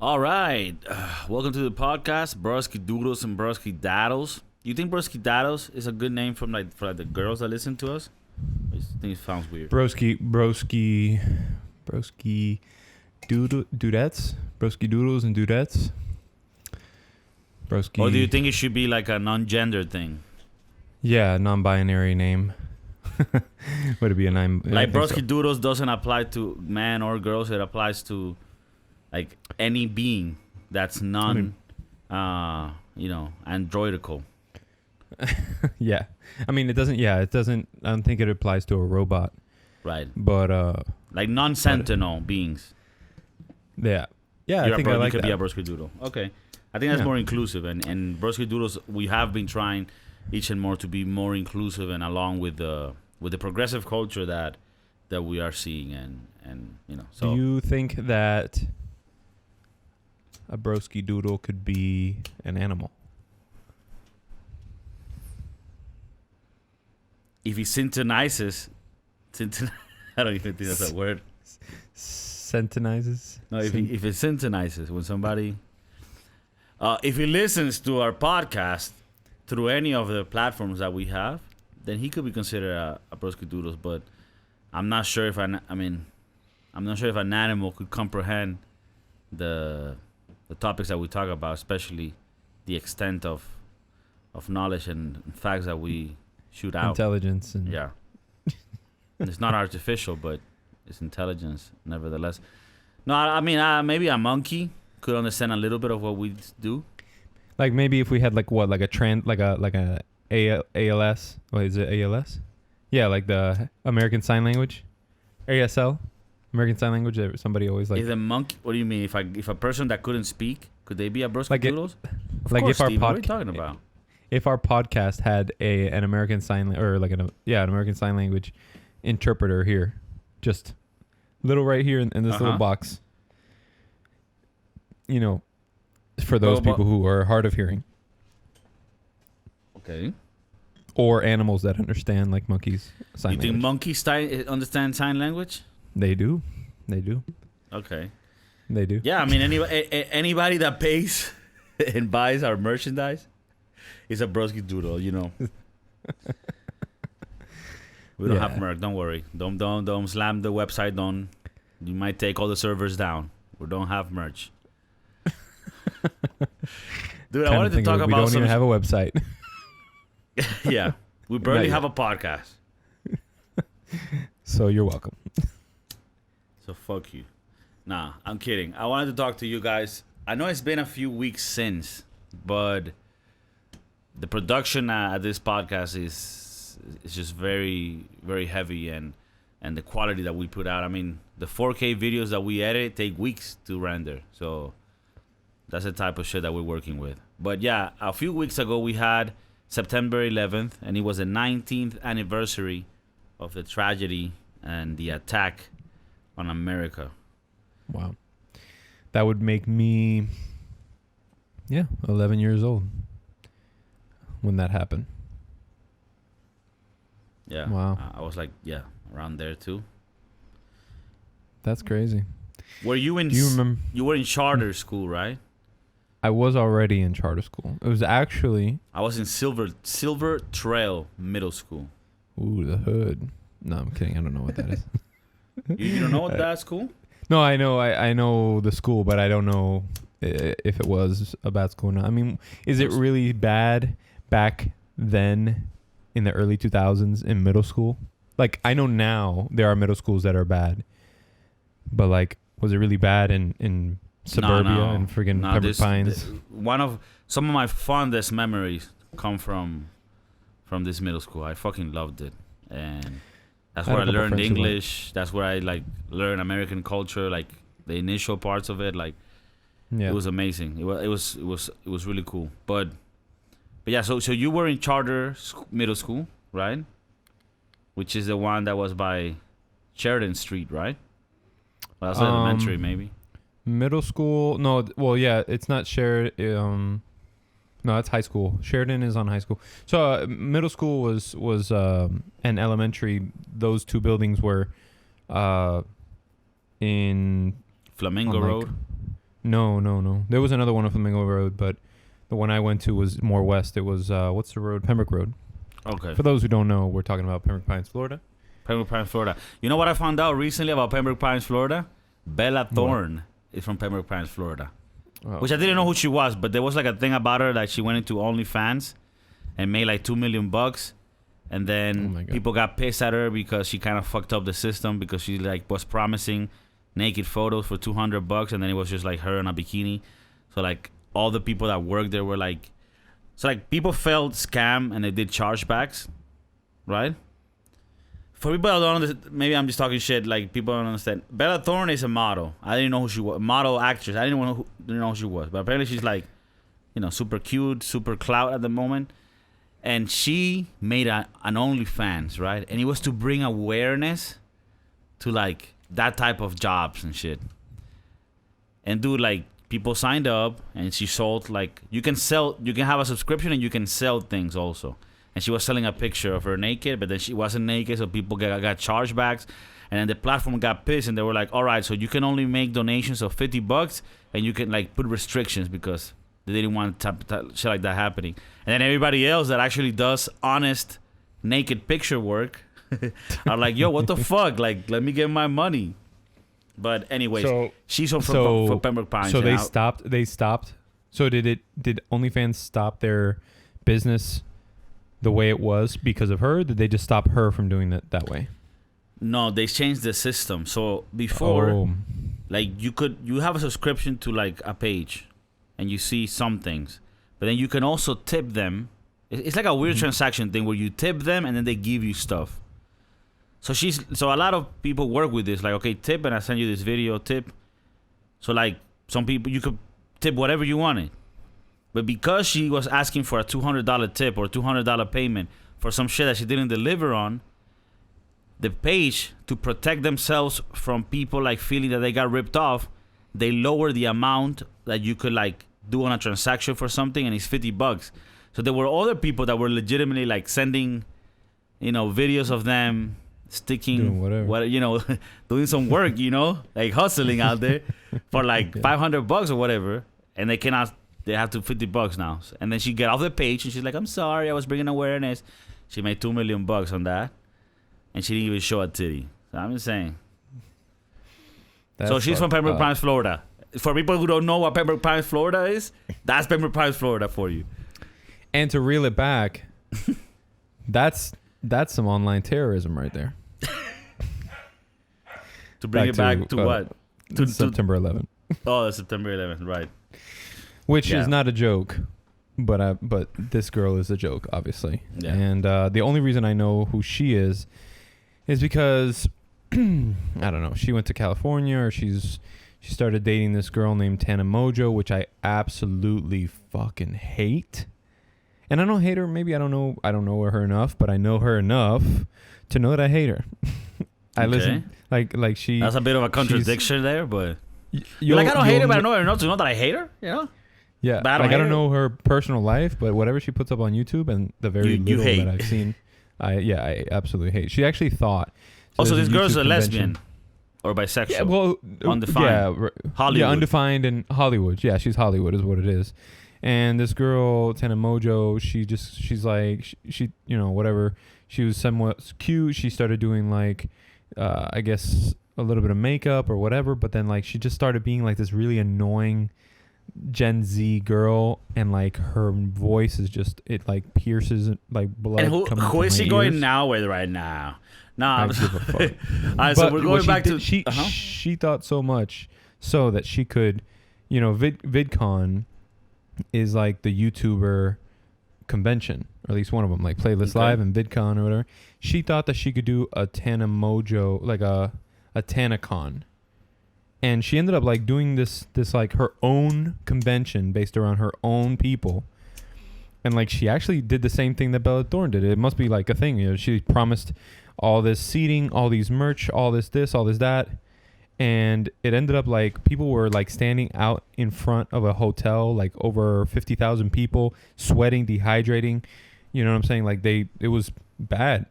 All right. Welcome to the podcast, Broskiedoodles and Broskiedoodles. You think Broskiedoodles is a good name for the girls that listen to us? I just think it sounds weird. Broski dudettes, Broskiedoodles and dudettes. Or do you think it should be like a non-gender thing? Yeah, non-binary name. Would it be a name? Like Broskiedoodles doesn't apply to man or girls. It applies to like any being that's androidical. Yeah. I mean, it doesn't. I don't think it applies to a robot. Right. But like non-sentinel beings. Yeah. Yeah, I think I like could that. be a Broskiedoodle. Okay. I think that's more inclusive, and Broskiedoodles, we have been trying each and more to be more inclusive and along with the progressive culture that we are seeing, and you know. So do you think that a Broskiedoodle could be an animal? If he syntonizes, I don't even think that's a word. Syntonizes? No, if it syntonizes when somebody. If he listens to our podcast through any of the platforms that we have, then he could be considered a Broskiedoodles. But I'm not sure if I'm not sure if an animal could comprehend the topics that we talk about, especially the extent of knowledge and facts that we shoot out. Intelligence and yeah. It's not artificial, but it's intelligence nevertheless. No, I mean maybe a monkey could understand a little bit of what we do. Like maybe if we had like a ALS. What is it? ALS? Yeah, like the American Sign Language. ASL. American Sign Language. That somebody always like. Is a monkey? What do you mean? If a person that couldn't speak, could they be a Broskiedoodles? Like Steve, what are you talking about? If our podcast had an American Sign or like an American Sign Language interpreter here, just little right here in this little box. You know, for those people who are hard of hearing. Okay. Or animals that understand like monkeys sign language. You think monkeys understand sign language? They do. Okay. They do. Yeah, I mean anybody that pays and buys our merchandise is a Broskiedoodle, you know. We don't have merch. Don't worry. Don't slam the website. You might take all the servers down. We don't have merch. Dude, I wanted to talk about. We don't even have a website. Yeah, we barely have a podcast. So you're welcome. So fuck you. Nah, I'm kidding. I wanted to talk to you guys. I know it's been a few weeks since, but the production at this podcast is just very, very heavy, and the quality that we put out. I mean, the 4K videos that we edit take weeks to render. So that's the type of shit that we're working with. But yeah, a few weeks ago we had September 11th, and it was the 19th anniversary of the tragedy and the attack on America. Wow. That would make me 11 years old when that happened. Yeah. Wow. I was like, around there too. That's crazy. Were you in? Do you remember? You were in charter school, right? I was already in charter school. It was actually. I was in Silver Trail Middle School. Ooh, the hood. No, I'm kidding. I don't know what that is. You don't know what that school? No, I know. I know the school, but I don't know if it was a bad school or not. I mean, is it really bad back then in the early 2000s in middle school? Like, I know now there are middle schools that are bad, but like, was it really bad in suburbia and friggin' Pembroke Pines? Some of my fondest memories come from this middle school. I fucking loved it, and that's where I learned English. That's where I like learned American culture, like the initial parts of it. Like, it was amazing. It was really cool. But yeah, so you were in charter middle school, right? Which is the one that was by Sheridan Street, right? Well, that's elementary, maybe. Middle school? No, well, yeah, it's not Sheridan. No, it's high school. Sheridan is on high school. So middle school was and elementary. Those two buildings were in Flamingo Road. No. There was another one on Flamingo Road, but the one I went to was more west. It was what's the road? Pembroke Road. Okay. For those who don't know, we're talking about Pembroke Pines, Florida. Pembroke Pines, Florida. You know what I found out recently about Pembroke Pines, Florida? Bella Thorne is from Pembroke Pines, Florida. Oh. Which I didn't know who she was, but there was like a thing about her that she went into OnlyFans and made like $2 million. And then people got pissed at her because she kind of fucked up the system because she like was promising naked photos for $200, and then it was just like her in a bikini. So like all the people that worked there were like, so like people felt scam and they did chargebacks, right? For people that don't understand, maybe I'm just talking shit. Like people don't understand. Bella Thorne is a model. I didn't know who she was. Model actress. I didn't know who she was. But apparently she's like, super cute, super clout at the moment. And she made an OnlyFans, right? And it was to bring awareness to like that type of jobs and shit. And dude, like people signed up, and she sold like you can have a subscription and you can sell things also. And she was selling a picture of her naked, but then she wasn't naked, so people got chargebacks. And then the platform got pissed, and they were like, all right, so you can only make donations of $50, and you can like put restrictions because they didn't want shit like that happening. And then everybody else that actually does honest naked picture work are like, yo, what the fuck? Like, let me get my money. But anyways, she's from Pembroke Pines. So they stopped. So did OnlyFans stop their business the way it was because of her? Did they just stop her from doing it that way? No, they changed the system. So before, like you have a subscription to like a page, and you see some things, but then you can also tip them. It's like a weird transaction thing where you tip them and then they give you stuff. So a lot of people work with this. Like, okay, tip, and I send you this video tip. So like some people you could tip whatever you wanted. But because she was asking for a $200 tip or $200 payment for some shit that she didn't deliver on, the page, to protect themselves from people like feeling that they got ripped off, they lower the amount that you could like do on a transaction for something, and it's $50. So there were other people that were legitimately like sending, videos of them sticking, doing whatever, doing some work, like hustling out there for like $500 or whatever, and they cannot. They have to $50 now. And then she get off the page and she's like, I'm sorry, I was bringing awareness. She made $2 million on that. And she didn't even show a titty. So I'm just saying. So she's from Pembroke Pines, Florida. For people who don't know what Pembroke Pines, Florida is, that's Pembroke Pines, Florida for you. And to reel it back, that's some online terrorism right there. To bring it back to what? To September 11th. Oh, September 11th, right. Which is not a joke, but this girl is a joke, obviously. Yeah. And the only reason I know who she is because I don't know. She went to California, or she started dating this girl named Tana Mojo, which I absolutely fucking hate. And I don't hate her. Maybe I don't know her enough, but I know her enough to know that I hate her. I listen like she. That's a bit of a contradiction there, but you're like, I don't hate her, but I know her enough to know that I hate her. Yeah, I don't know her personal life, but whatever she puts up on YouTube and the very little that I've seen, I absolutely hate. She actually thought. So this girl's a lesbian or bisexual? Yeah, well, undefined. Yeah, Hollywood. Yeah, undefined in Hollywood. Yeah, she's Hollywood is what it is. And this girl, Tana Mojo, she's like, she whatever. She was somewhat cute. She started doing like, I guess a little bit of makeup or whatever, but then like she just started being like this really annoying Gen Z girl, and like her voice is just, it like pierces like blood. And who is she going now with right now? Nah, all right, so we're going back to she thought so much so that she could, VidCon is like the YouTuber convention, or at least one of them, like Playlist Live and VidCon or whatever. She thought that she could do a Tana Mojo, like a TanaCon. And she ended up like doing this like her own convention based around her own people. And like she actually did the same thing that Bella Thorne did. It must be like a thing. She promised all this seating, all these merch, all this, all this, that. And it ended up like people were like standing out in front of a hotel, like over 50,000 people, sweating, dehydrating. You know what I'm saying? Like it was bad.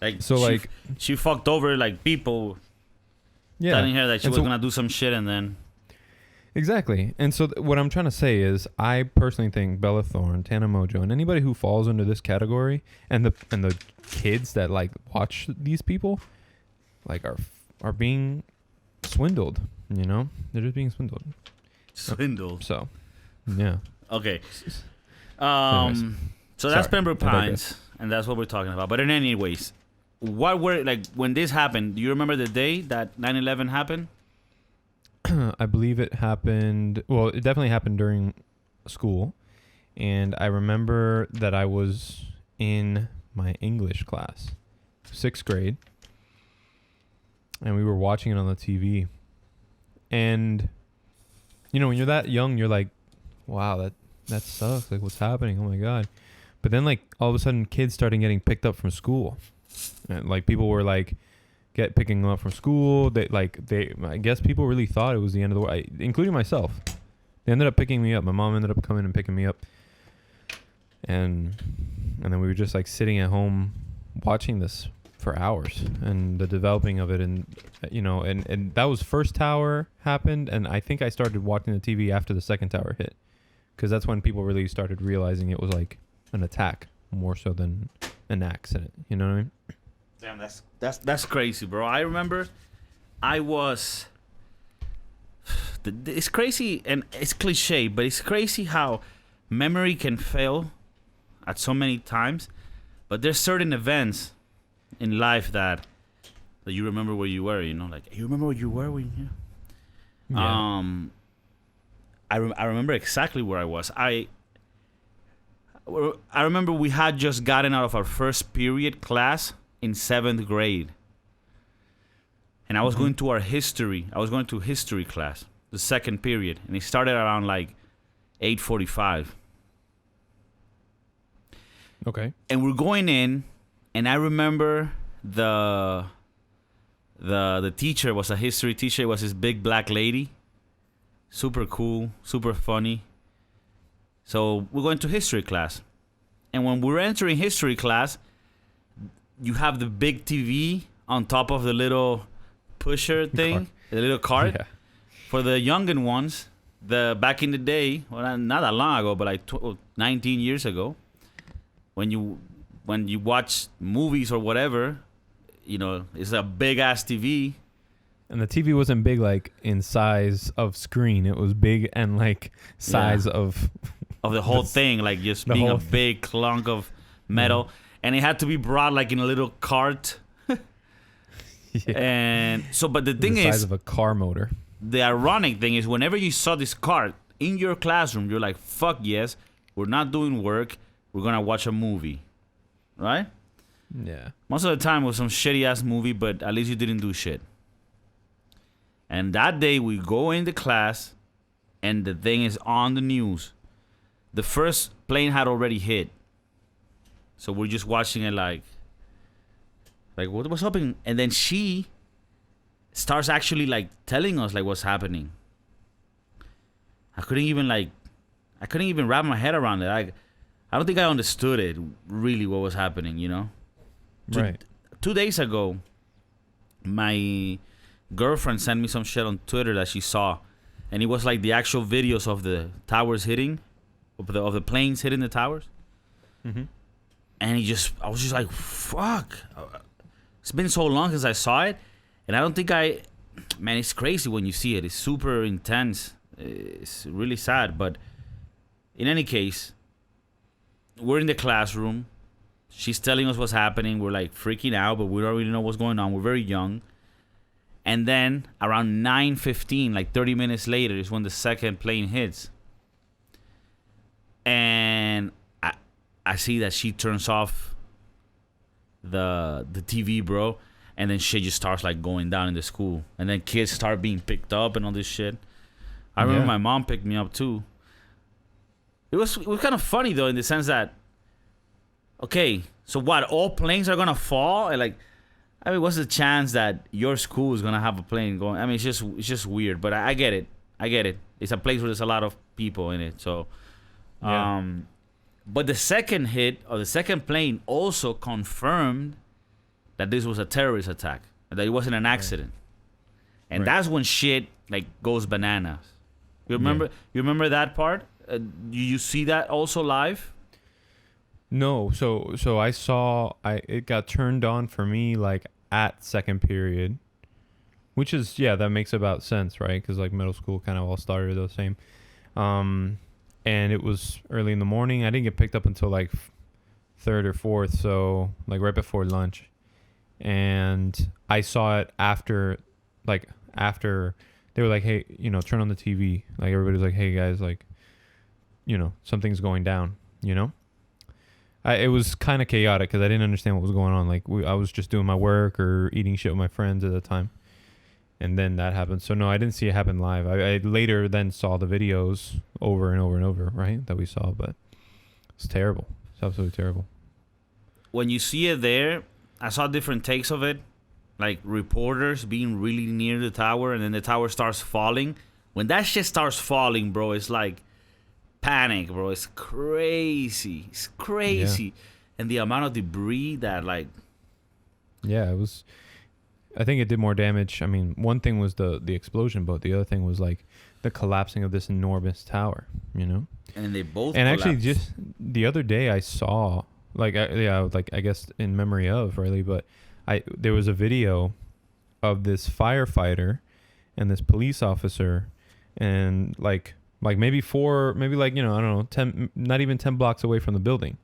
Like so, she fucked over like people. Yeah, telling her that she was gonna do some shit, and then. Exactly. And so what I'm trying to say is I personally think Bella Thorne, Tana Mojo, and anybody who falls under this category and the kids that like watch these people like are being swindled, you know? They're just being swindled. Swindled. So, yeah. Okay. Anyways. So that's Pembroke Pines, and that's what we're talking about. But in any ways, what were like when this happened? Do you remember the day that 9/11 happened? I believe it happened. Well, it definitely happened during school, and I remember that I was in my English class, 6th grade, and we were watching it on the TV. And you know, when you're that young, you're like, "Wow, that sucks. Like, what's happening? Oh my god!" But then, like, all of a sudden, kids started getting picked up from school, and like people were like picking them up from school. I guess people really thought it was the end of the world, including myself. They ended up picking me up. My mom ended up coming and picking me up, and then we were just like sitting at home watching this for hours, and the developing of it, and you know, and that was first tower happened, and I think I started watching the TV after the second tower hit, because that's when people really started realizing it was like an attack more so than an accident. You know what I mean? Damn, that's crazy, bro. I remember it's crazy and it's cliche, but it's crazy how memory can fail at so many times. But there's certain events in life that you remember where you were, you know, like you remember where you were when you. Yeah. I remember exactly where I was. I remember we had just gotten out of our first period class in 7th grade. And I was going to history class, the second period. And it started around like 8:45. Okay. And we're going in, and I remember the teacher was a history teacher. It was this big black lady. Super cool, super funny. So we're going to history class. And when we're entering history class, you have the big TV on top of the little pusher thing, the little cart. Yeah. For the youngin' ones, back in the day, well, not that long ago, but like 19 years ago, when you watch movies or whatever, you know, it's a big ass TV. And the TV wasn't big like in size of screen. It was big and like size of the whole thing, like just being a big clunk of metal. Yeah. And it had to be brought like in a little cart. Yeah. And so, but the thing is, the size of a car motor. The ironic thing is, whenever you saw this cart in your classroom, you're like, "Fuck yes, we're not doing work. We're gonna watch a movie," right? Yeah. Most of the time it was some shitty ass movie, but at least you didn't do shit. And that day we go into class, and the thing is on the news. The first plane had already hit. So we're just watching it like what's happening? And then she starts actually like telling us like what's happening. I couldn't even wrap my head around it. I don't think I understood it really what was happening, you know? Right. 2 days ago, my girlfriend sent me some shit on Twitter that she saw, and it was like the actual videos of the towers hitting, of the planes hitting the towers. Mm-hmm. And I was just like, fuck. It's been so long since I saw it. And I don't think man, it's crazy when you see it. It's super intense. It's really sad. But in any case, we're in the classroom. She's telling us what's happening. We're like freaking out, but we don't really know what's going on. We're very young. And then around 9:15, like 30 minutes later, is when the second plane hits. And I see that she turns off the TV, bro, and then shit just starts like going down in the school, and then kids start being picked up and all this shit. I remember my mom picked me up too. It was kind of funny though, in the sense that, okay, so what? All planes are gonna fall, and like, I mean, what's the chance that your school is gonna have a plane going? I mean, it's just weird, but I get it. It's a place where there's a lot of people in it, so. Yeah. But the second hit of the second plane also confirmed that this was a terrorist attack, that it wasn't an accident. Right. And that's when shit like goes bananas. You remember? You remember that part? You see that also live? No, so I saw it got turned on for me like at second period, which is that makes about sense, right? Because like middle school kind of all started the same, and it was early in the morning. I didn't get picked up until like third or fourth, so like right before lunch, and I saw it after they were like, hey, turn on the TV. Like everybody was like, hey guys, like, something's going down, it was kind of chaotic because I didn't understand what was going on. Like I was just doing my work or eating shit with my friends at the time. And then that happened. So no, I didn't see it happen live. I later then saw the videos over and over and over, right? That we saw, but it's terrible. It's absolutely terrible. When you see it there, I saw different takes of it. Like reporters being really near the tower and then the tower starts falling. When that shit starts falling, bro, it's like panic, bro. It's crazy. It's crazy. Yeah. And the amount of debris that like... Yeah, it was... I think it did more damage. I mean, one thing was the explosion, but the other thing was like the collapsing of this enormous tower, And they both And collapsed. Actually, just the other day I saw, I guess in memory of, really, but there was a video of this firefighter and this police officer and like maybe I don't know, 10, not even 10 blocks away from the building.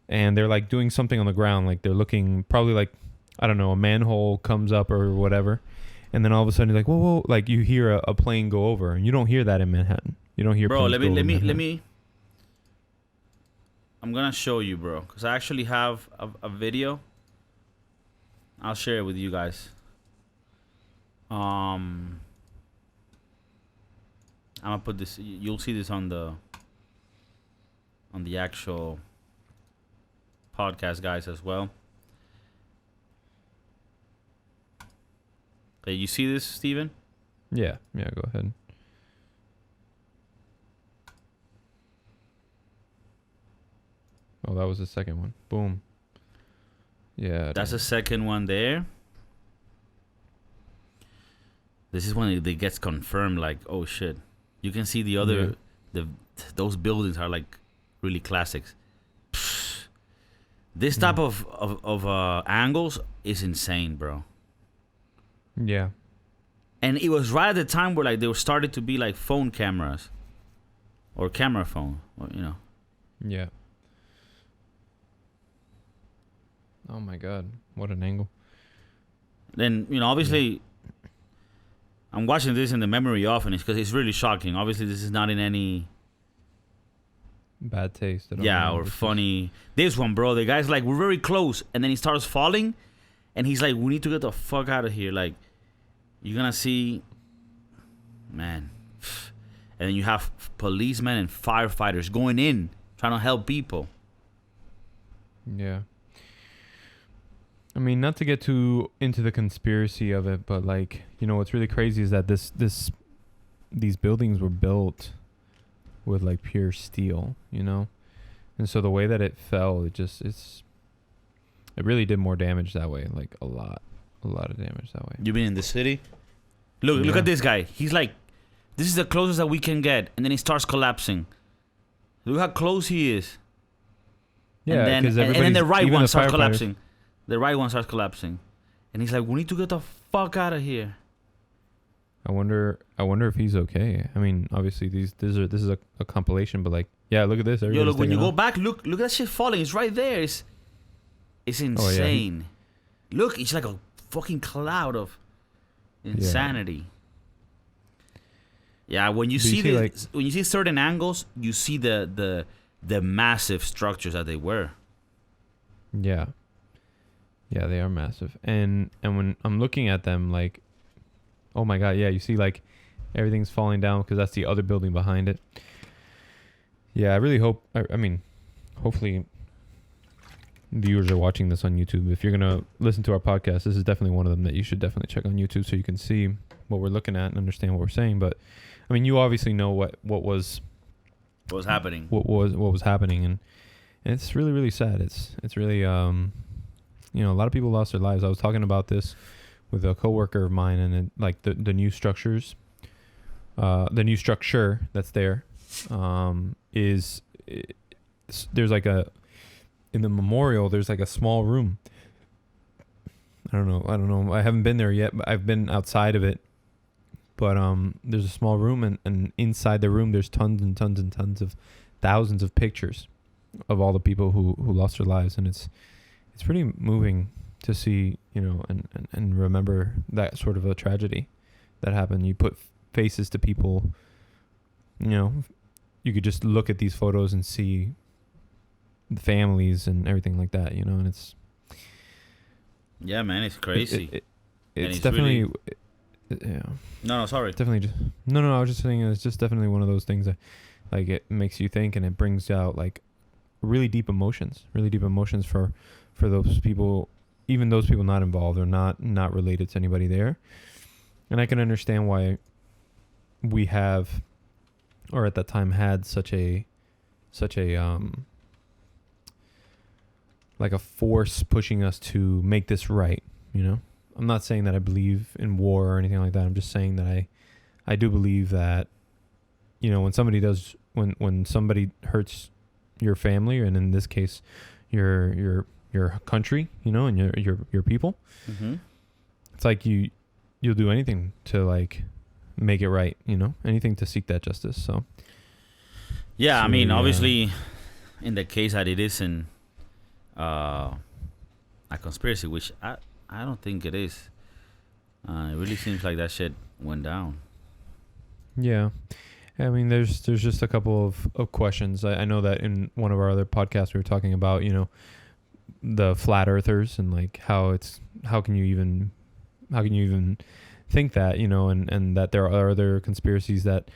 And they're like doing something on the ground. Like they're looking probably like, I don't know, a manhole comes up or whatever. And then all of a sudden you're like, whoa, like you hear a plane go over, and you don't hear that in Manhattan. You don't hear. Bro, let me. I'm going to show you, bro. Because I actually have a video. I'll share it with you guys. I'm gonna put this. You'll see this on the actual podcast, guys, as well. Okay, you see this, Steven? Yeah. Go ahead. Oh, that was the second one. Boom. Yeah. That's the second one there. This is when it gets confirmed. Like, oh shit. You can see the other, those buildings are like really classics. Psh, this type of angles is insane, bro. Yeah. And it was right at the time where like they were started to be like phone cameras, or camera phone, or, Yeah. Oh my God, what an angle. Then obviously. I'm watching this in the memory often because it's really shocking. Obviously, this is not in any bad taste. Or funny. This one, bro, the guy's like, we're very close. And then he starts falling. And he's like, we need to get the fuck out of here. Like, you're going to see, man. And then you have policemen and firefighters going in, trying to help people. Yeah. I mean, not to get too into the conspiracy of it, but like, what's really crazy is that these buildings were built with like pure steel, and so the way that it fell, it really did more damage that way, like a lot of damage that way. You been in the city? Look at this guy. He's like, this is the closest that we can get, and then he starts collapsing. Look how close he is. Yeah, and then the right one starts collapsing. The right one starts collapsing, and he's like, "We need to get the fuck out of here." I wonder if he's okay. I mean, obviously this is a compilation, but like, yeah, look at this. Yo, look, when you go back, look at that shit falling. It's right there. It's insane. Look, it's like a fucking cloud of insanity. Yeah, when you see when you see certain angles, you see the massive structures that they were. Yeah. Yeah, they are massive. And when I'm looking at them, like, oh my God, yeah, you see like everything's falling down because that's the other building behind it. Yeah, I really hope, I mean, hopefully viewers are watching this on YouTube. If you're going to listen to our podcast, this is definitely one of them that you should definitely check on YouTube so you can see what we're looking at and understand what we're saying. But I mean, you obviously know what was happening. What was happening, and it's really, really sad. It's really a lot of people lost their lives. I was talking about this with a coworker of mine, and like the new structures the new structure that's there, there's like in the memorial, there's like a small room. I don't know. I haven't been there yet, but I've been outside of it. But there's a small room, and inside the room, there's tons and tons and tons of thousands of pictures of all the people who lost their lives, and it's pretty moving to see, and remember that sort of a tragedy that happened. You put faces to people, you could just look at these photos and see the families and everything like that, and it's... Yeah, man, it's crazy. It's definitely... yeah. No, sorry. Definitely just... No, I was just saying it's just definitely one of those things that, like, it makes you think, and it brings out, like, really deep emotions for those people, even those people not involved or not related to anybody there. And I can understand why we have, or at that time had such a like a force pushing us to make this right. I'm not saying that I believe in war or anything like that. I'm just saying that I do believe that, when somebody hurts your family, and in this case, your country, and your people, mm-hmm. It's like you'll do anything to, like, make it right, anything to seek that justice. So yeah, I mean, obviously, in the case that it isn't a conspiracy, which I don't think it is. It really seems like that shit went down. Yeah. I mean, there's just a couple of questions. I know that in one of our other podcasts we were talking about, the flat earthers, and like how can you even think that, and that there are other conspiracies that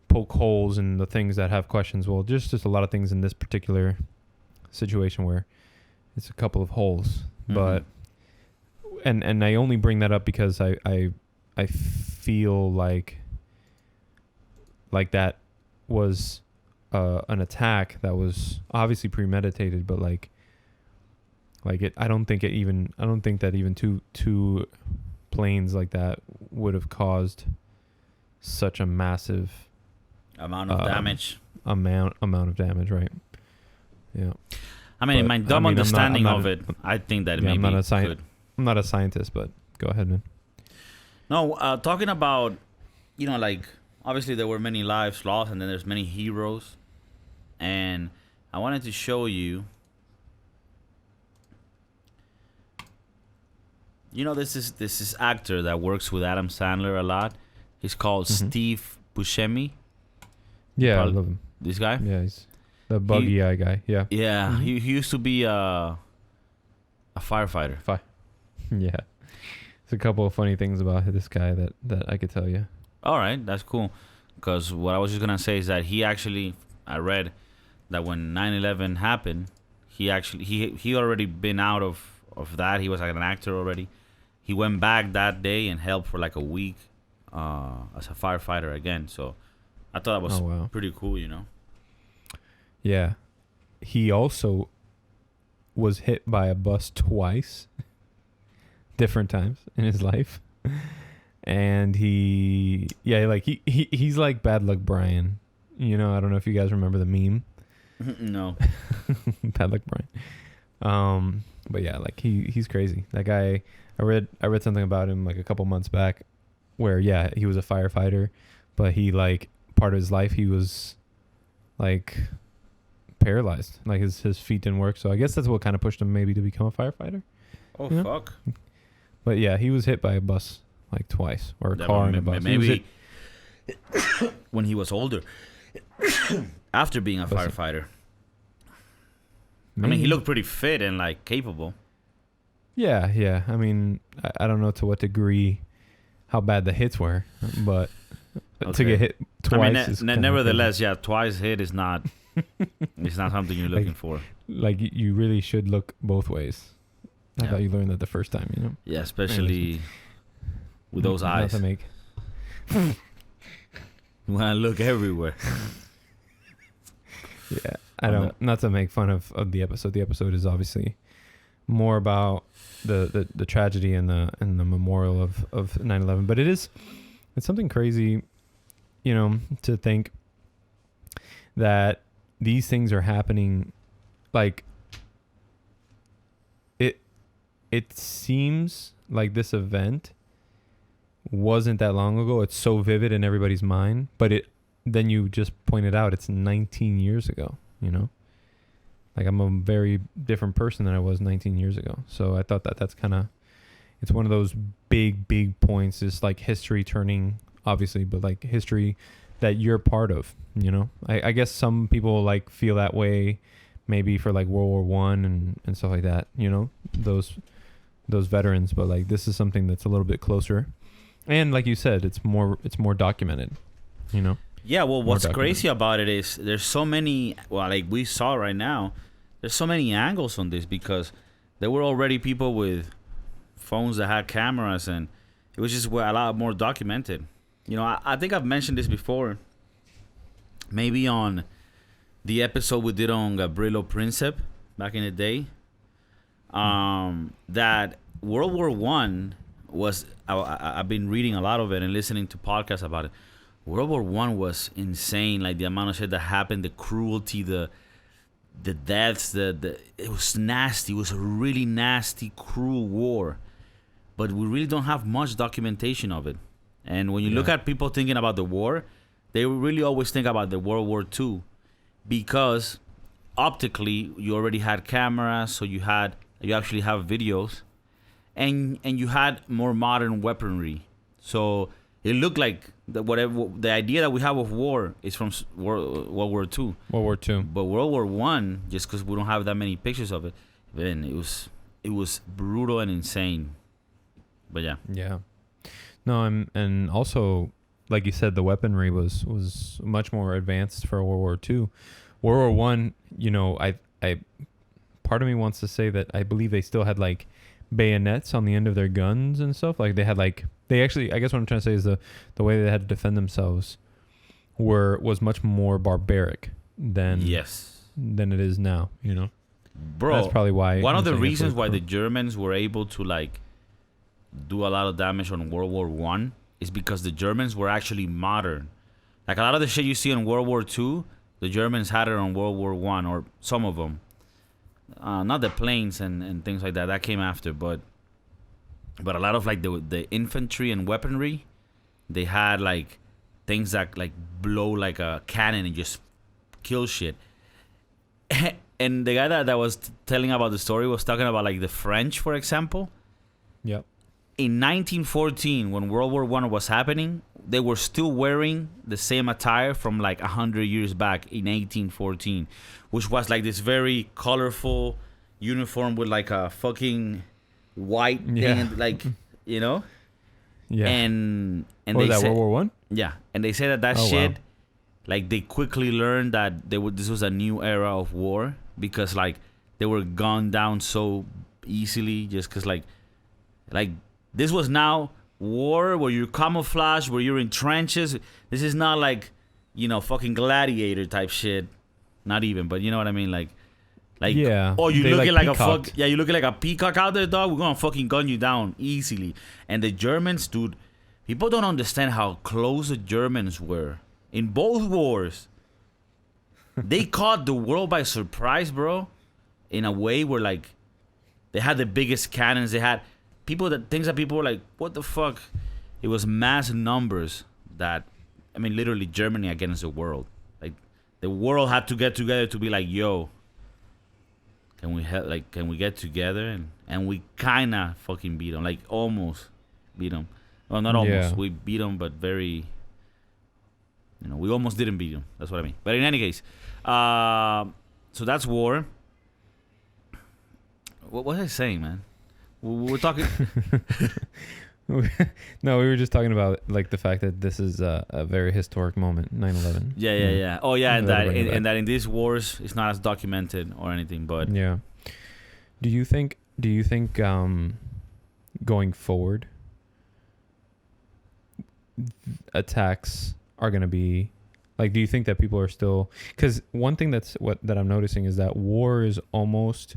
poke holes in the things that have questions. Well, just a lot of things in this particular situation where it's a couple of holes. Mm-hmm. But and I only bring that up because I feel like that was an attack that was obviously premeditated, but like it I don't think that even two planes like that would have caused such a massive amount of damage. Amount of damage, right? Yeah. I mean, in my dumb understanding of it, I think that maybe I'm not a scientist, but go ahead, man. No, talking about, like, obviously there were many lives lost, and then there's many heroes, and I wanted to show you. This is actor that works with Adam Sandler a lot. He's called Steve Buscemi. Yeah, I love him. This guy? Yeah, he's the buggy eye guy. Yeah. Yeah, mm-hmm. He used to be a firefighter. Yeah. There's a couple of funny things about this guy that I could tell you. All right, that's cool. Because what I was just going to say is that I read that when 9/11 happened, he already been out of that. He was like an actor already. He went back that day and helped for like a week as a firefighter again. So I thought that was pretty cool, Yeah. He also was hit by a bus twice, different times in his life. And he's like Bad Luck Brian. I don't know if you guys remember the meme. No. Bad Luck Brian. But yeah, like he's crazy. That guy, I read something about him like a couple months back where, yeah, he was a firefighter, but he, like, part of his life he was like paralyzed, like his feet didn't work. So I guess that's what kind of pushed him maybe to become a firefighter. Oh, fuck. But yeah, he was hit by a bus like twice, or a car and a bus. Maybe when he was older, after being a firefighter. Maybe. I mean, he looked pretty fit and like capable. Yeah. I mean, I don't know to what degree how bad the hits were, but to get hit twice. I mean, nevertheless, yeah, twice hit is not. It's not something you're looking for. Like, you really should look both ways. I thought you learned that the first time, Yeah, especially with those eyes. Not to make. You want to look everywhere. Yeah, I don't. Not to make fun of the episode. The episode is obviously more about the tragedy and the memorial of 9/11. But it's something crazy. to think that these things are happening, like it seems like this event wasn't that long ago. It's so vivid in everybody's mind, but then you just pointed out it's 19 years ago, like I'm a very different person than I was 19 years ago. So I thought that's kind of, it's one of those big points. It's like history turning, obviously, but like history that you're part of, I guess some people like feel that way maybe for like World War One and stuff like that, those veterans, but like this is something that's a little bit closer. And like you said, it's more documented, Yeah, well, what's crazy about it is there's so many, like we saw right now, there's so many angles on this because there were already people with phones that had cameras, and it was just a lot more documented. I think I've mentioned this before, maybe on the episode we did on Gabrielo Princip back in the day, that World War One was, I've been reading a lot of it and listening to podcasts about it. World War One was insane, like the amount of shit that happened, the cruelty, the deaths, it was nasty. It was a really nasty, cruel war, but we really don't have much documentation of it. And when you look at people thinking about the war, they really always think about the World War II, because optically you already had cameras, so you actually have videos, and you had more modern weaponry. So it looked like the idea that we have of war is from World War II. World War II. But World War One, just because we don't have that many pictures of it, then it was brutal and insane. But yeah. Yeah. No, and also, like you said, the weaponry was much more advanced for World War II. World War One, I part of me wants to say that I believe they still had like bayonets on the end of their guns and stuff. Like they actually, I guess what I'm trying to say is the way they had to defend themselves was much more barbaric than it is now, Bro, that's probably why one of the reasons why the Germans were able to like do a lot of damage on World War One is because the Germans were actually modern. Like a lot of the shit you see in World War II, the Germans had it on World War One, or some of them. Not the planes and things like that. That came after, but a lot of like the infantry and weaponry, they had like things that like blow like a cannon and just kill shit. And the guy that was telling about the story was talking about like the French, for example. Yep. In 1914, when World War One was happening, they were still wearing the same attire from like 100 years back in 1814, which was like this very colorful uniform with like a fucking white thing, like, Yeah. And was that World War One? Yeah, and they say that shit, wow. Like they quickly learned that this was a new era of war, because like they were gunned down so easily, just because like this was now war where you're camouflage, where you're in trenches. This is not like, fucking gladiator type shit. Not even, but you know what I mean? Like yeah. Oh, you looking like peacocked. You looking like a peacock out there, dog. We're gonna fucking gun you down easily. And the Germans, dude, people don't understand how close the Germans were in both wars. They caught the world by surprise, bro. In a way where like they had the biggest cannons. They had things that people were like, what the fuck? It was mass numbers literally Germany against the world. Like the world had to get together to be like, yo, can we get together? And we kind of fucking beat them, like almost beat them. Well, not almost. Yeah. We beat them, but very, we almost didn't beat them. That's what I mean. But in any case, so that's war. What was I saying, man? We're talking. No, we were just talking about like the fact that this is a very historic moment, 9/11. Yeah. Oh yeah, and that in these wars it's not as documented or anything, but yeah. Do you think going forward attacks are going to be like? Do you think that people are still? Because one thing that I'm noticing is that war is almost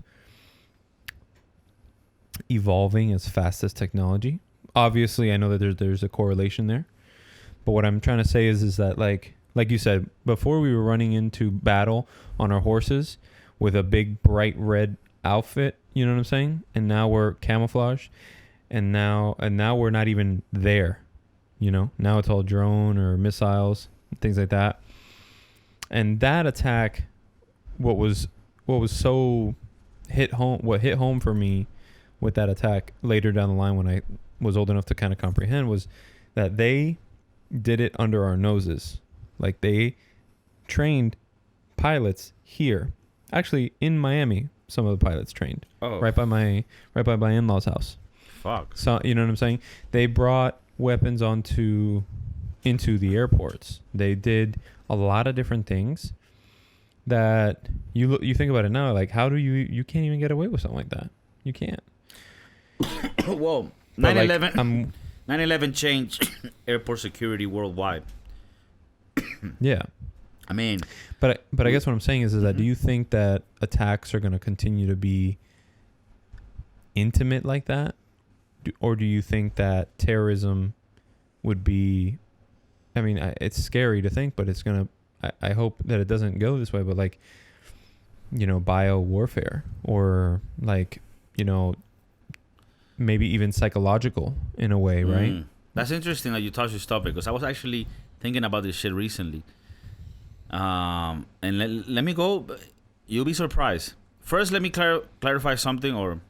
evolving as fast as technology. Obviously, I know that there's a correlation there, But what I'm trying to say is that like you said, before we were running into battle on our horses with a big bright red outfit, you know what I'm saying? And now we're camouflaged, and now we're not even there, you know? Now it's all drone or missiles, things like that. And that attack, what was so hit home for me with that attack later down the line when I was old enough to kind of comprehend was that they did it under our noses. Like they trained pilots here. Actually, in Miami, some of the pilots trained right by my in-laws' house. Fuck. So you know what I'm saying? They brought weapons into the airports. They did a lot of different things that you think about it now. Like, how do you can't even get away with something like that? You can't. Whoa. 9/11. 9/11 changed airport security worldwide. Yeah. I mean, but I guess what I'm saying is that do you think that attacks are going to continue to be intimate like that, or do you think that terrorism would be? I mean, it's scary to think, but it's gonna. I hope that it doesn't go this way. But like, you know, bio warfare, or like, you know, maybe even psychological in a way, right? That's interesting that you touched this topic, because I was actually thinking about this shit recently. And let me go. You'll be surprised. First, let me clarify something, or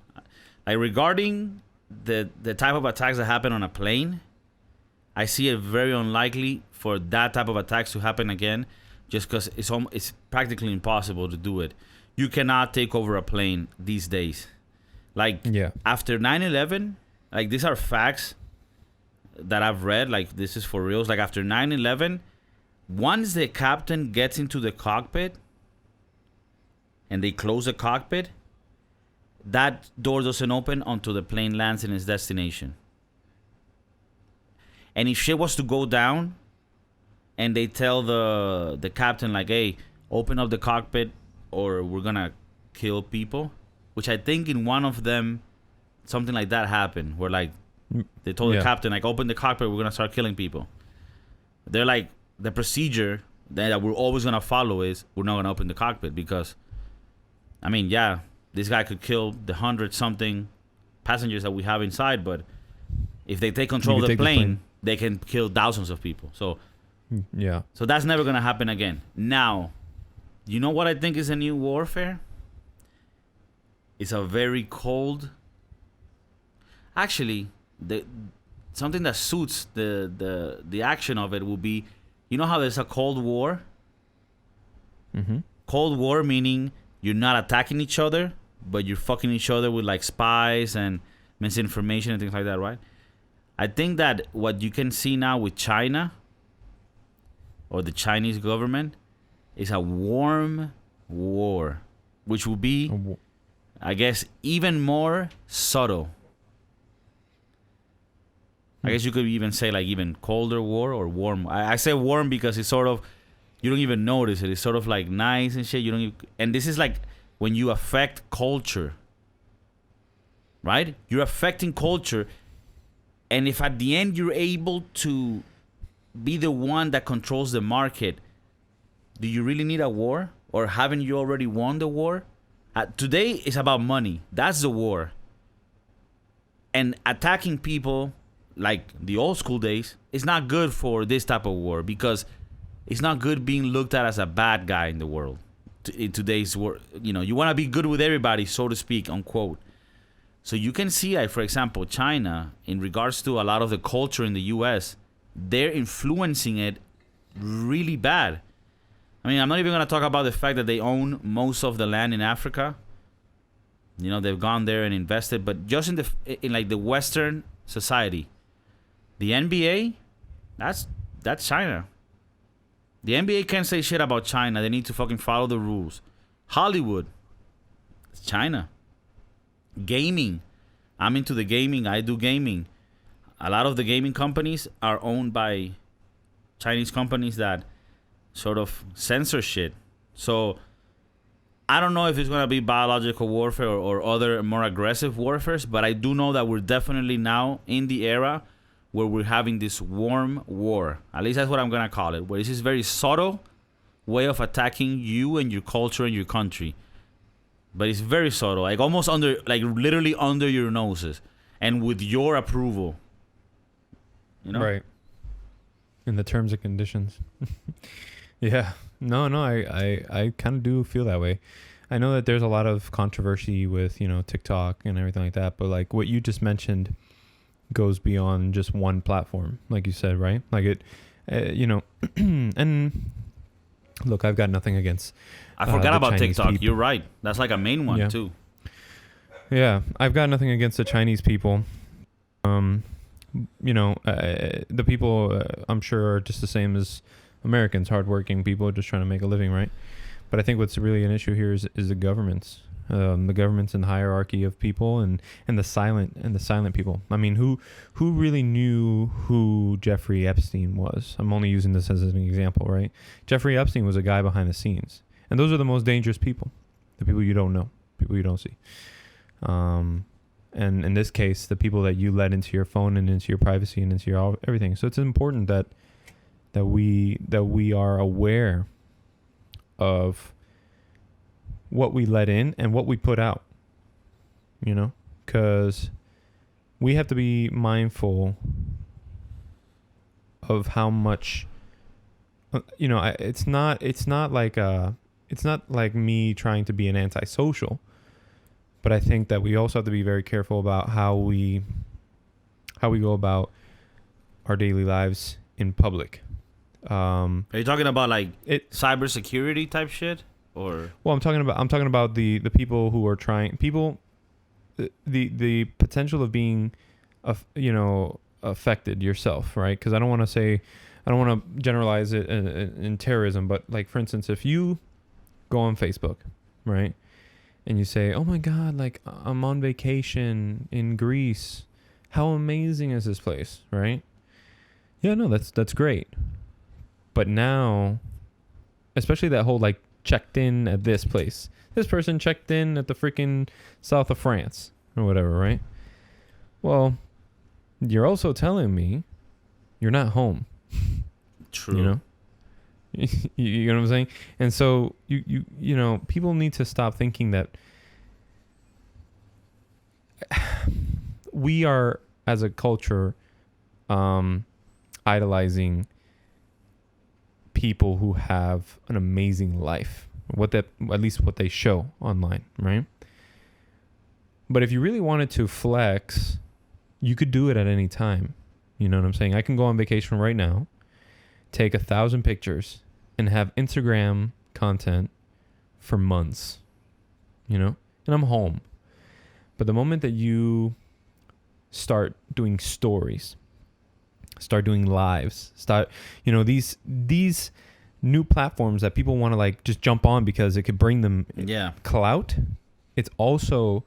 like regarding the type of attacks that happen on a plane. I see it very unlikely for that type of attacks to happen again, just because it's practically impossible to do it. You cannot take over a plane these days. Like, after 9/11, like, these are facts that I've read. Like, this is for reals. Like, after 9/11, once the captain gets into the cockpit and they close the cockpit, that door doesn't open until the plane lands in its destination. And if shit was to go down and they tell the captain, like, hey, open up the cockpit or we're going to kill people, which I think in one of them, something like that happened, where, like, they told the captain, like, open the cockpit, we're going to start killing people. They're like, the procedure that we're always going to follow is we're not going to open the cockpit because, I mean, yeah, this guy could kill the 100-something passengers that we have inside, but if they take control of the plane, they can kill thousands of people. So that's never going to happen again. Now, you know what I think is a new warfare? It's a very cold... Actually, something that suits the action of it will be... You know how there's a Cold War? Mm-hmm. Cold War meaning you're not attacking each other, but you're fucking each other with, like, spies and misinformation and things like that, right? I think that what you can see now with China or the Chinese government is a warm war, which will be, I guess, even more subtle. I guess you could even say, like, even colder war or warm. I say warm because it's sort of, you don't even notice it. It's sort of like nice and shit. And this is like when you affect culture, right? You're affecting culture. And if at the end you're able to be the one that controls the market, do you really need a war? Or haven't you already won the war? Today is about money. That's the war. And attacking people like the old school days is not good for this type of war, because it's not good being looked at as a bad guy in the world. In today's world, you know, you want to be good with everybody, so to speak, unquote. So you can see, like, for example, China, in regards to a lot of the culture in the U.S., they're influencing it really bad. I mean, I'm not even going to talk about the fact that they own most of the land in Africa. You know, they've gone there and invested, but just in like the Western society, the NBA, that's China. The NBA can't say shit about China. They need to fucking follow the rules. Hollywood, it's China. Gaming, I'm into the gaming. I do gaming. A lot of the gaming companies are owned by Chinese companies that sort of censor shit. So I don't know if it's going to be biological warfare or other more aggressive warfares, but I do know that we're definitely now in the era where we're having this warm war. At least that's what I'm gonna call it. Where this is very subtle way of attacking you and your culture and your country, but it's very subtle, like almost under, like literally under your noses, and with your approval. You know, right? In the terms and conditions. Yeah. No, I kind of do feel that way. I know that there's a lot of controversy with, TikTok and everything like that, but like what you just mentioned goes beyond just one platform, like you said, right? Like it, and look, I've got nothing against. I forgot about Chinese TikTok. people. You're right. That's like a main one too. Yeah, I've got nothing against the Chinese people. The people I'm sure are just the same as Americans, hardworking people just trying to make a living, right? But I think what's really an issue here is the governments, and the hierarchy of people, and the silent people. I mean, who really knew who Jeffrey Epstein was? I'm only using this as an example, right? Jeffrey Epstein was a guy behind the scenes, and those are the most dangerous people, the people you don't know, people you don't see. And in this case, the people that you let into your phone and into your privacy and into your everything. So it's important that we are aware of what we let in and what we put out, because we have to be mindful of how much, it's not like me trying to be an antisocial, but I think that we also have to be very careful about how we go about our daily lives in public. Are you talking about like cybersecurity type shit, or? Well, I'm talking about the people who are the potential of being, affected yourself, right? Because I don't want to generalize it in terrorism, but like for instance, if you go on Facebook, right, and you say, "Oh my God, like I'm on vacation in Greece, how amazing is this place?" Right? Yeah, no, that's great. But now, especially that whole like checked in at this place. This person checked in at the freaking south of France or whatever, right? Well, you're also telling me you're not home. True. You know what I'm saying? And so you people need to stop thinking that we are as a culture idolizing people who have an amazing life, at least what they show online, right? But if you really wanted to flex, you could do it at any time. You know what I'm saying? I can go on vacation right now, take 1,000 pictures, and have Instagram content for months, and I'm home. But the moment that you start doing stories, start doing lives, these new platforms that people want to like just jump on because it could bring them clout. It's also,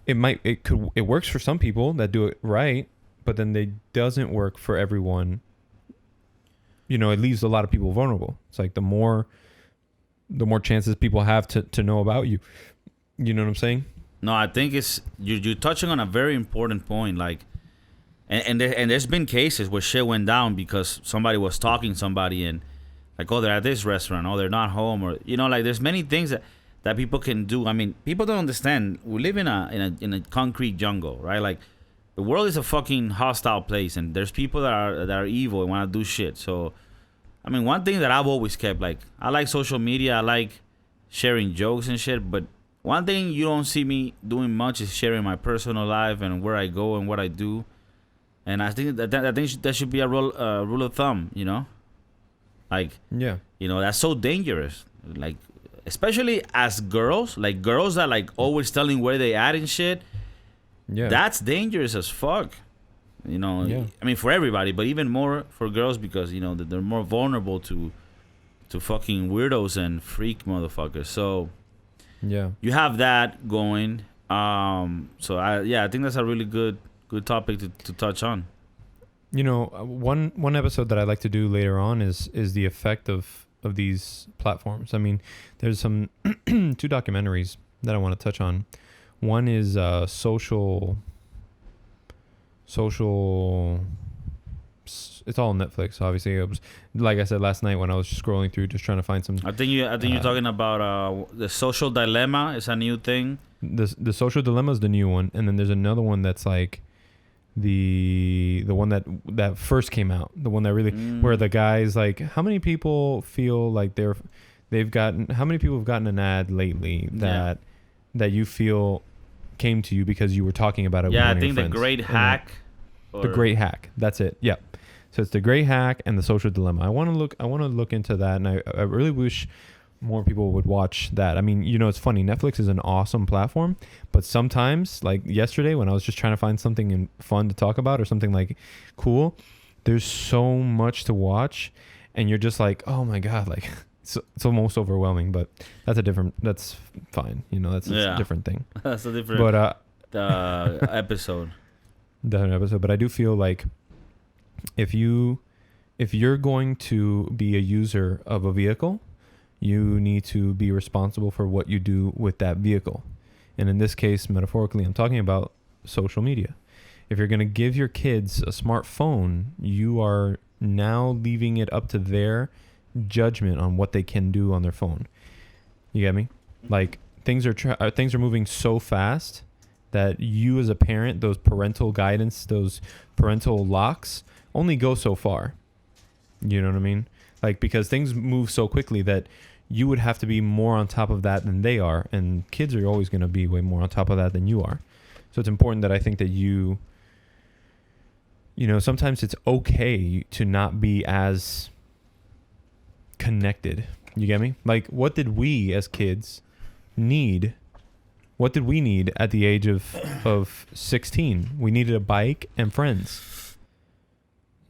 it works for some people that do it right, but then it doesn't work for everyone. It leaves a lot of people vulnerable. It's like the more chances people have to know about you. You know what I'm saying? No, I think you're touching on a very important point. Like, and there's been cases where shit went down because somebody was talking to somebody and like, oh, they're at this restaurant, oh, they're not home, or like there's many things that people can do. I mean, people don't understand. We live in a concrete jungle, right? Like, the world is a fucking hostile place, and there's people that are evil and want to do shit. So, I mean, one thing that I've always kept, like, I like social media, I like sharing jokes and shit, but one thing you don't see me doing much is sharing my personal life and where I go and what I do. And I think that should be a rule of thumb, Like, yeah, that's so dangerous. Like, especially as girls, like girls that like always telling where they at and shit. Yeah, that's dangerous as fuck. Yeah. I mean, for everybody, but even more for girls because they're more vulnerable to fucking weirdos and freak motherfuckers. So yeah, you have that going. So I think that's a really good topic to touch on. One episode that I'd like to do later on is the effect of these platforms. I mean, there's some 2 documentaries that I want to touch on. One is social social. It's all on Netflix, obviously. It was, like I said last night when I was scrolling through, just trying to find some. I think you're talking about The Social Dilemma. Is a new thing. The Social Dilemma is the new one, and then there's another one that's like the one that first came out, the one that really where the guy's like, how many people feel like how many people have gotten an ad lately that you feel came to you because you were talking about it. Yeah, with I think the Great Hack. The Great Hack. That's it. Yeah. So it's the Great Hack and the Social Dilemma. I want to look into that, and I really wish more people would watch that. I mean, it's funny. Netflix is an awesome platform, but sometimes, like yesterday, when I was just trying to find something fun to talk about or something like cool, there's so much to watch, and you're just like, oh my god, like it's almost overwhelming. But that's fine. That's a different thing. That's a different episode. Different episode. But I do feel like if you're going to be a user of a vehicle, you need to be responsible for what you do with that vehicle. And in this case, metaphorically, I'm talking about social media. If you're going to give your kids a smartphone, you are now leaving it up to their judgment on what they can do on their phone. You get me? Like things are moving so fast that you as a parent, those parental guidance, those parental locks only go so far. You know what I mean? Like, because things move so quickly that you would have to be more on top of that than they are, and kids are always going to be way more on top of that than you are. So it's important that I think that sometimes it's okay to not be as connected. You get me? Like, what did we as kids need? What did we need at the age of 16? We needed a bike and friends.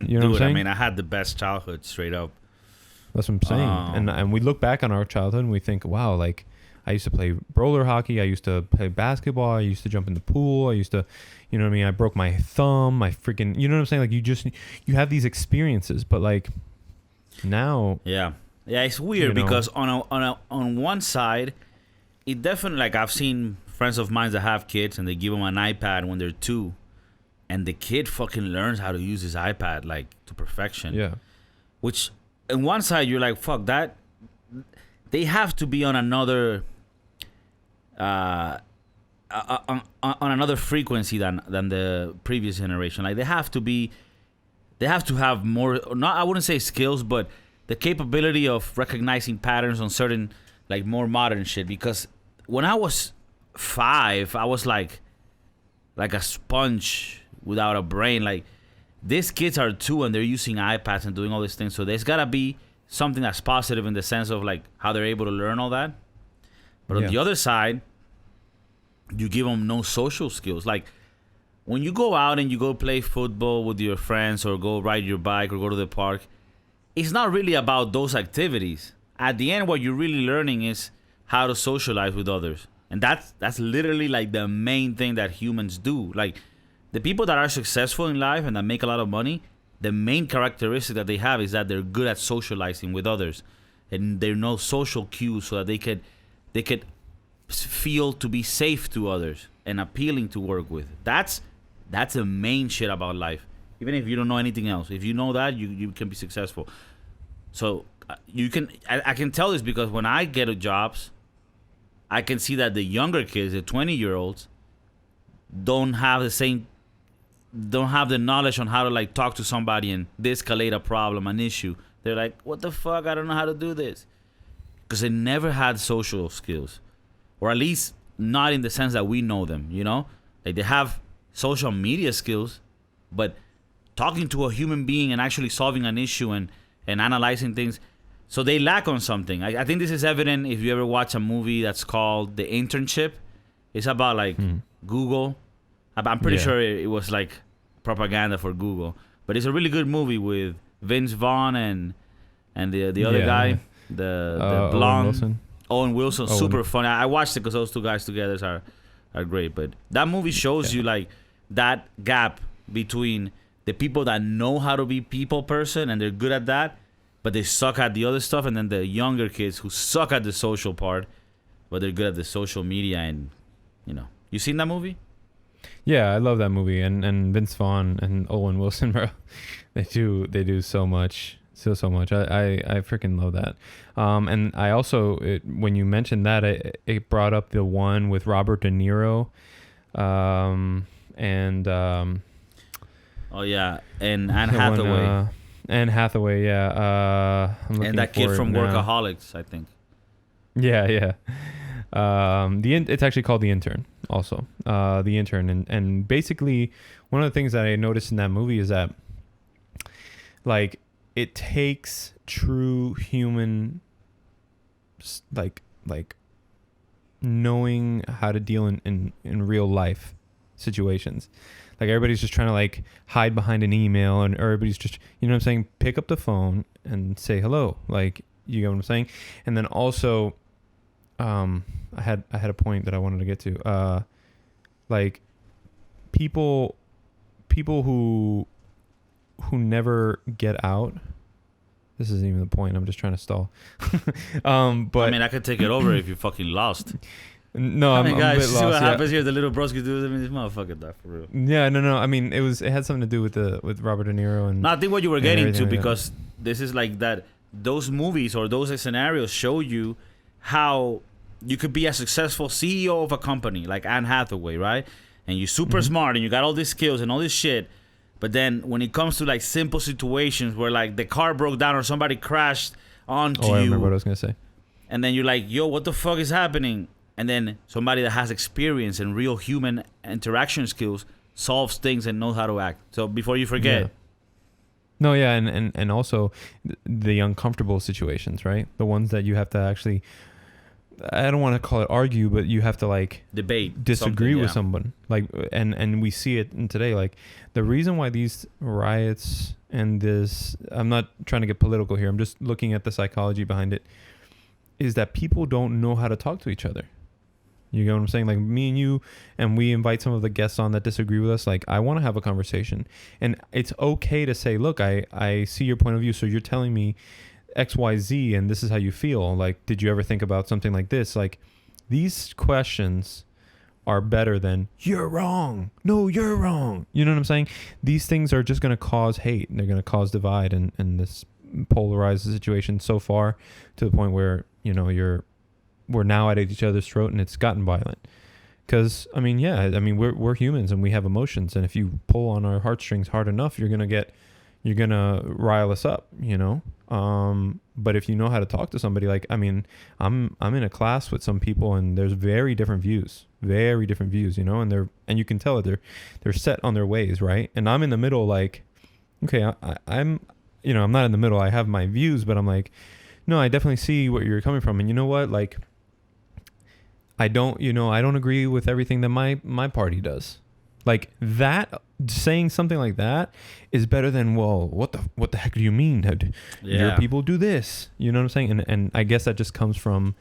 You know what I'm saying? I mean, I had the best childhood, straight up. That's what I'm saying. And we look back on our childhood and we think, wow, like I used to play roller hockey. I used to play basketball. I used to jump in the pool. I used to, you know what I mean? I broke my thumb. My freaking, you know what I'm saying? Like you have these experiences, but like now. Yeah. Yeah. It's weird because on one side, it definitely, like I've seen friends of mine that have kids and they give them an iPad when they're 2 and the kid fucking learns how to use his iPad like to perfection. Yeah. Which, on one side, you're like, fuck that. They have to be on another, on another frequency than the previous generation. Like they have to have more. Not, I wouldn't say skills, but the capability of recognizing patterns on certain, like more modern shit. Because when I was 5, I was like a sponge without a brain. Like, these kids are 2 and they're using iPads and doing all these things. So there's got to be something that's positive in the sense of like how they're able to learn all that. But on the other side, you give them no social skills. Like when you go out and you go play football with your friends or go ride your bike or go to the park, it's not really about those activities. At the end, what you're really learning is how to socialize with others. And that's literally like the main thing that humans do. Like, the people that are successful in life and that make a lot of money, the main characteristic that they have is that they're good at socializing with others, and they know social cues so that they could feel to be safe to others and appealing to work with. That's the main shit about life. Even if you don't know anything else, if you know that, you can be successful. So I can tell this because when I get jobs, I can see that the younger kids, the 20-year-olds, don't have the knowledge on how to like talk to somebody and de-escalate a problem, an issue. They're like, what the fuck? I don't know how to do this. Because they never had social skills. Or at least not in the sense that we know them, Like they have social media skills, but talking to a human being and actually solving an issue and analyzing things. So they lack on something. I think this is evident if you ever watch a movie that's called The Internship. It's about like Google. I'm pretty sure it was like propaganda for Google, but it's a really good movie with Vince Vaughn and the other guy, the blonde Owen Wilson. Super funny. I watched it because those two guys together are great. But that movie shows you like that gap between the people that know how to be people person and they're good at that, but they suck at the other stuff, and then the younger kids who suck at the social part, but they're good at the social media and you seen that movie? Yeah, I love that movie, and Vince Vaughn and Owen Wilson, bro. They do so much, so much. I freaking love that. And I also when you mentioned that, it brought up the one with Robert De Niro, and oh yeah, and Anne Hathaway. Anne Hathaway, yeah. And that kid from Workaholics, I think. Yeah. It's actually called The Intern, also. The Intern, and basically one of the things that I noticed in that movie is that, like, it takes true human, like knowing how to deal in real life situations. Like, everybody's just trying to, like, hide behind an email, and everybody's just, you know what I'm saying, pick up the phone and say hello. Like, you get what I'm saying? And then also, I had a point that I wanted to get to. Like, people who never get out. This isn't even the point. I'm just trying to stall. But I mean, I could take it over if you fucking lost. No, I'm guys, a bit see lost. what happens here. The little Broskiedoodles. I mean, this motherfucker died for real. Yeah, no. I mean, it had something to do with Robert De Niro and. No, I think what you were getting to, like because this is like that. Those movies or those scenarios show you how you could be a successful CEO of a company like Anne Hathaway, right? And you're super smart and you got all these skills and all this shit. But then when it comes to like simple situations where like the car broke down or somebody crashed onto you. I remember what I was gonna say. And then you're like, yo, what the fuck is happening? And then somebody that has experience and real human interaction skills solves things and knows how to act. So before you forget. Yeah. No, yeah, and also the uncomfortable situations, right? The ones that you have to actually, I don't want to call it argue, but you have to like disagree with someone. Like, and we see it in today. Like, the reason why these riots and this, I'm not trying to get political here, I'm just looking at the psychology behind it, is that people don't know how to talk to each other. You know what I'm saying? Like, me and you, and we invite some of the guests on that disagree with us. Like, I want to have a conversation. And it's okay to say, look, I see your point of view. So you're telling me X, Y, Z, and this is how you feel. Like, did you ever think about something like this? Like, these questions are better than, you're wrong. No, you're wrong. You know what I'm saying? These things are just going to cause hate. And they're going to cause divide. And this polarizes the situation so far to the point where, you know, we're now at each other's throat, and it's gotten violent. Because, I mean, we're humans and we have emotions, and if you pull on our heartstrings hard enough, you're gonna rile us up, you know. But if you know how to talk to somebody, like, I mean, I'm in a class with some people, and there's very different views, you know, and you can tell that they're set on their ways, right? And I'm in the middle, like, okay, I'm, you know, I'm not in the middle. I have my views, but I'm like, no, I definitely see where you're coming from, and you know what, like, I don't agree with everything that my party does. Like, that, saying something like that is better than, well, what the heck do you mean? Your people do this. You know what I'm saying? And I guess that just comes from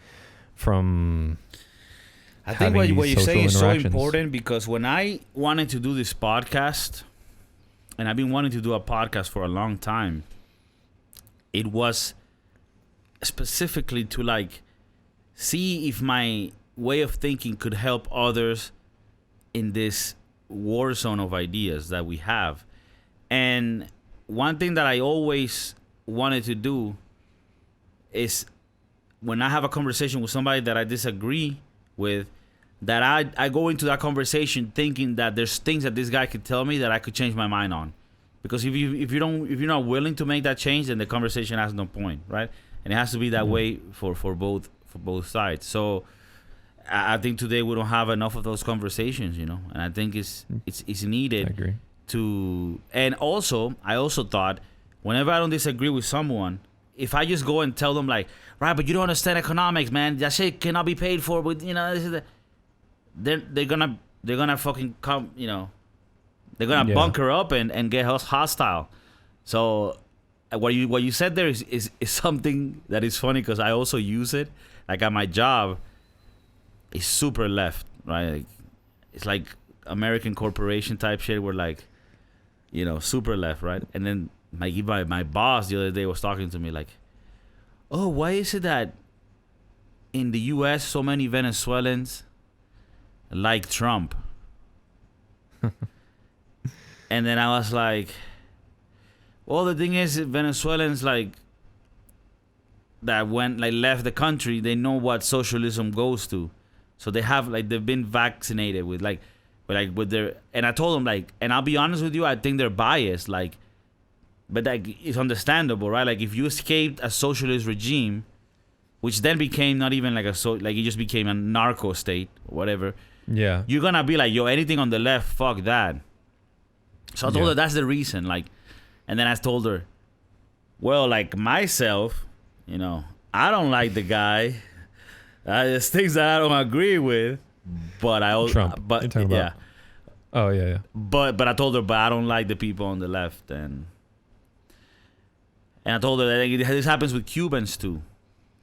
I think what you say is so important, because when I wanted to do this podcast, and I've been wanting to do a podcast for a long time, it was specifically to like see if my way of thinking could help others in this war zone of ideas that we have. And one thing that I always wanted to do is, when I have a conversation with somebody that I disagree with, that I go into that conversation thinking that there's things that this guy could tell me that I could change my mind on. Because if you're not willing to make that change, then the conversation has no point, right? And it has to be that way for both sides. So I think today we don't have enough of those conversations, you know, and I think it's needed. I agree. And also, I also thought, whenever I don't disagree with someone, if I just go and tell them like, right, but you don't understand economics, man, that shit cannot be paid for, but you know, this is they're gonna fucking come, you know, they're gonna bunker up and get us hostile. So what you said there is something that is funny, because I also use it, like at my job. It's super left, right? Like, it's like American corporation type shit. We're like, you know, super left, right? And then my boss the other day was talking to me like, oh, why is it that in the U.S. so many Venezuelans like Trump? And then I was like, well, the thing is, Venezuelans like that left the country, they know what socialism goes to, so they've been vaccinated with with their. And I told them like, and I'll be honest with you, I think they're biased, like, but like it's understandable, right? Like if you escaped a socialist regime, which then became not even like it just became a narco state or whatever. Yeah. You're gonna be like, yo, anything on the left, fuck that. So I told her that's the reason, like, and then I told her, well, like myself, I don't like the guy. There's things that I don't agree with, but Trump. But You're talking about. Oh yeah. But I told her, but I don't like the people on the left, and I told her that this happens with Cubans too,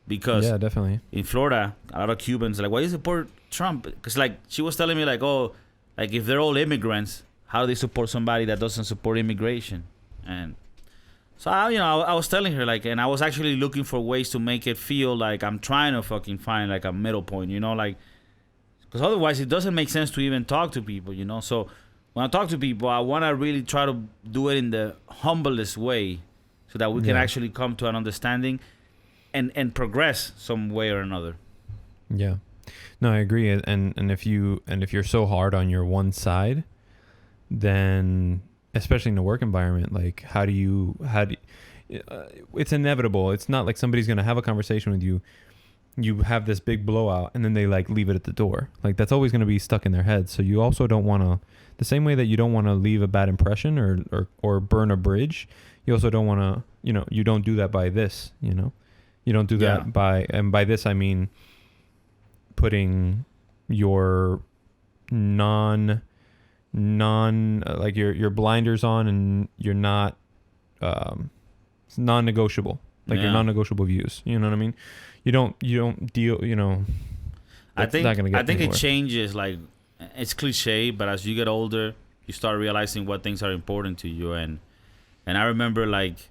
because definitely in Florida, a lot of Cubans are like, why do you support Trump? Because like she was telling me like, oh, like if they're all immigrants, how do they support somebody that doesn't support immigration? And so I was telling her like, and I was actually looking for ways to make it feel like I'm trying to fucking find like a middle point, like, because otherwise it doesn't make sense to even talk to people, So when I talk to people, I want to really try to do it in the humblest way, so that we can actually come to an understanding, and progress some way or another. Yeah, no, I agree. And if you're so hard on your one side, then especially in the work environment, like how do you it's inevitable. It's not like somebody's going to have a conversation with you, you have this big blowout, and then they like leave it at the door. Like that's always going to be stuck in their head. So you also don't want to, the same way that you don't want to leave a bad impression or burn a bridge, you also don't want to, you don't do that by this, you don't do that by this I mean putting your like your blinders on, and you're not it's non-negotiable, like your non-negotiable views, you know what I mean? You don't deal, I think anywhere. It changes, like it's cliche, but as you get older you start realizing what things are important to you. And I remember like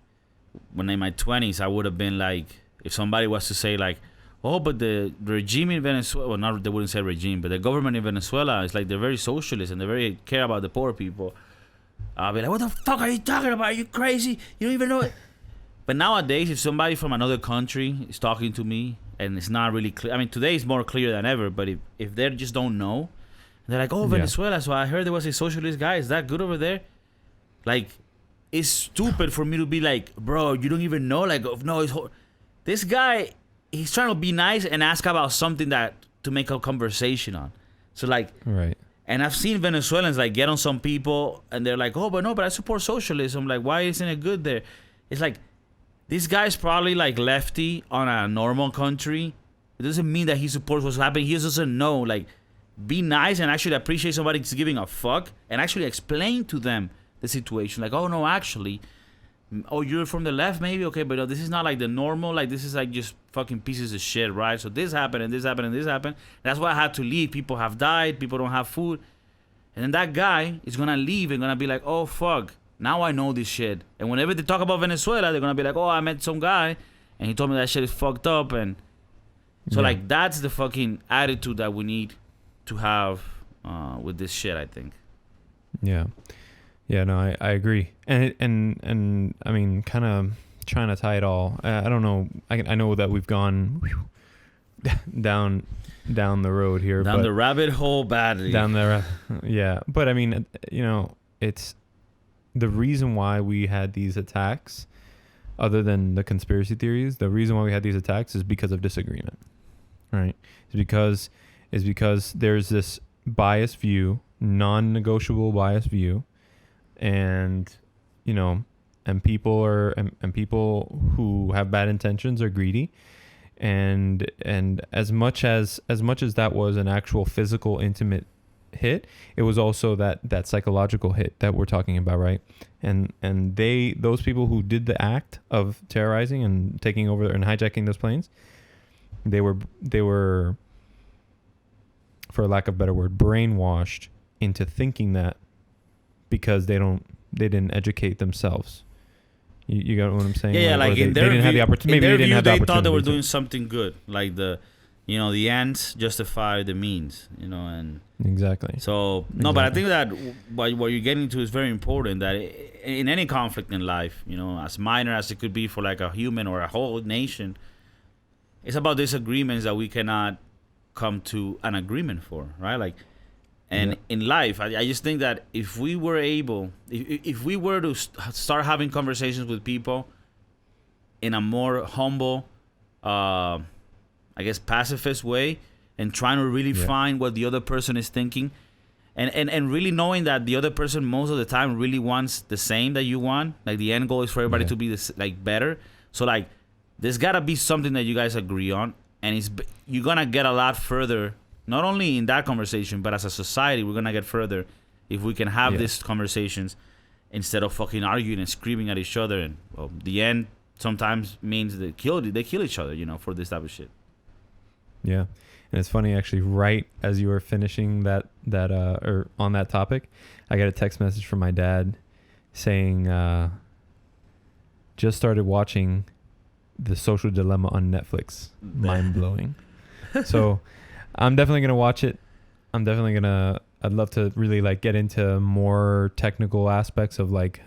when in my 20s I would have been like, if somebody was to say like, oh, but the regime in Venezuela, well, not they wouldn't say regime, but the government in Venezuela is like, they're very socialist and they very care about the poor people. I'll be like, what the fuck are you talking about? Are you crazy? You don't even know it. But nowadays, if somebody from another country is talking to me and it's not really clear, I mean, today is more clear than ever, but if they just don't know, they're like, oh, Venezuela, so I heard there was a socialist guy. Is that good over there? Like, it's stupid for me to be like, bro, you don't even know. Like, no, this guy, he's trying to be nice and ask about something that to make a conversation on. So like, right. And I've seen Venezuelans like get on some people and they're like, oh, but I support socialism. Like, why isn't it good there? It's like, this guy's probably like lefty on a normal country. It doesn't mean that he supports what's happening. He just doesn't know. Like, be nice and actually appreciate somebody who's giving a fuck and actually explain to them the situation. Like, oh no, actually, oh, you're from the left, maybe? Okay, but no, this is not like the normal. Like, this is like just fucking pieces of shit, right? So this happened and this happened and this happened. That's why I had to leave. People have died. People don't have food. And then that guy is going to leave and going to be like, oh, fuck. Now I know this shit. And whenever they talk about Venezuela, they're going to be like, oh, I met some guy and he told me that shit is fucked up. And so, like, that's the fucking attitude that we need to have with this shit, I think. Yeah. Yeah, no, I agree. And I mean, kind of trying to tie it all. I don't know. I know that we've gone down the road here. Down the rabbit hole badly. Down there. Yeah. But I mean, it's the reason why we had these attacks, other than the conspiracy theories, the reason why we had these attacks is because of disagreement, right? It's because there's this biased view, non-negotiable biased view, and people who have bad intentions are greedy, and as much as that was an actual physical intimate hit, it was also that psychological hit that we're talking about, right? And those people who did the act of terrorizing and taking over and hijacking those planes, they were, for lack of a better word, brainwashed into thinking that because they didn't educate themselves. You got what I'm saying? Yeah, like they didn't have the opportunity. Maybe they didn't have the opportunity. They thought they were doing something good, like the ends justify the means, and Exactly. So no, but I think that what you're getting to is very important. That in any conflict in life, you know, as minor as it could be for like a human or a whole nation, it's about disagreements that we cannot come to an agreement for, right? Like, and in life, I just think that if we were able, if we were to start having conversations with people in a more humble, I guess, pacifist way, and trying to really find what the other person is thinking, and really knowing that the other person most of the time really wants the same that you want. Like the end goal is for everybody to be this, like, better. So like, there's gotta be something that you guys agree on, and you're gonna get a lot further. Not only in that conversation, but as a society, we're gonna get further if we can have these conversations instead of fucking arguing and screaming at each other. And well, the end sometimes means they kill each other, you know, for this type of shit. Yeah. And it's funny, actually, right as you were finishing that or on that topic, I got a text message from my dad saying, just started watching The Social Dilemma on Netflix. Mind blowing. So I'm definitely going to watch it. I'd love to really like get into more technical aspects of like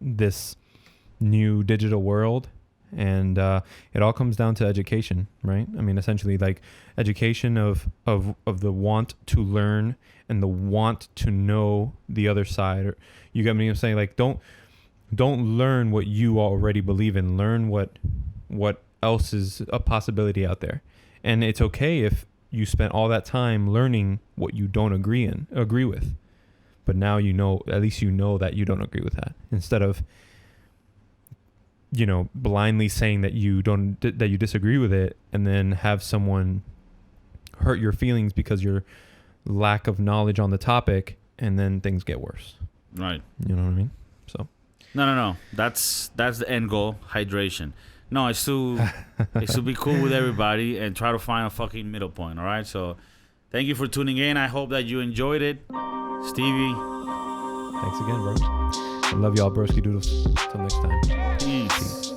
this new digital world. And it all comes down to education, right? I mean, essentially, like education of the want to learn and the want to know the other side. Or, you get me? I'm saying, like, don't learn what you already believe in. Learn what else is a possibility out there. And it's okay if you spent all that time learning what you don't agree with, but now you know, at least you know that you don't agree with that, instead of, you know, blindly saying that you disagree with it, and then have someone hurt your feelings because your lack of knowledge on the topic, and then things get worse. Right. You know what I mean? So. No. That's the end goal. Hydration. No, it's to be cool with everybody and try to find a fucking middle point. All right. So, thank you for tuning in. I hope that you enjoyed it, Stevie. Thanks again, bro. I love y'all, Broskiedoodles. Till next time. Peace.